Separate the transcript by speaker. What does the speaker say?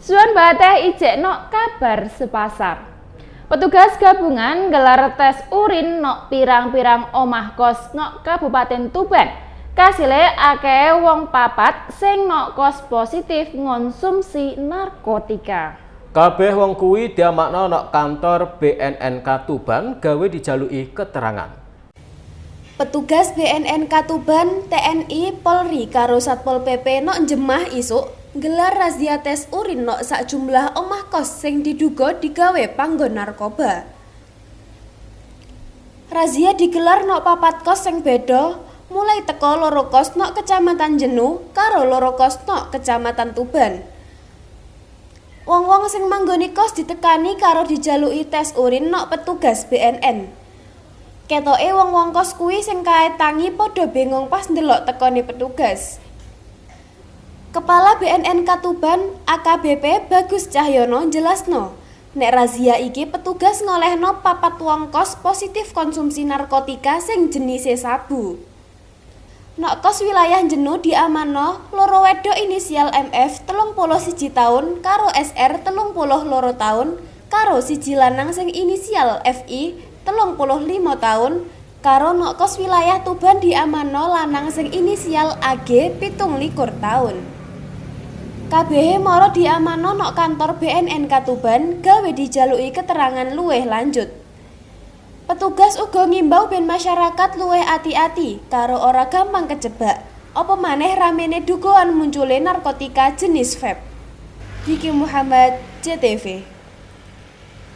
Speaker 1: Suan bateh ijekno kabar sepasar. Petugas gabungan gelar tes urin nok pirang-pirang omah kos nok Kabupaten Tuban. Kasile akeh wong papat sing nok kos positif ngonsumsi narkotika.
Speaker 2: Kabeh wong kuwi diamakno nok kantor BNNK Tuban gawe dijaluki keterangan.
Speaker 3: Petugas BNNK Tuban, TNI, Polri karo Satpol PP nok Jemah isuk gelar razia tes urin nok sakjumlah omah kos sing diduga digawe panggon narkoba. Razia digelar nok papat kos sing beda, mulai teko loro kos nok Kecamatan Jenu karo loro kos nok Kecamatan Tuban. Wong-wong sing manggoni kos ditekani karo dijaluki tes urin nok petugas BNN. Ketoke wong-wong kos kuwi sing kae tangi padha bingung pas ndelok tekone petugas. Kepala BNNK Tuban, AKBP Bagus Cahyono jelasno, nek razia iki petugas ngolehno papat wong kos positif konsumsi narkotika sing jenise sabu. Nok kos wilayah Jenu diamanno loro wedok inisial MF 31 tahun karo SR 32 tahun karo siji lanang sing inisial FI 35 tahun karo nok kos wilayah Tuban diamanno lanang sing inisial AG 17 tahun. Kabeh mara diamanno nok kantor BNNK Tuban gawe dijaluki keterangan luwih lanjut. Petugas uga ngimbau ben masyarakat luwih ati-ati karo ora gampang kejebak. Apa maneh ramene dugaan muncule narkotika jenis vape. Diki Muhammad, JTV.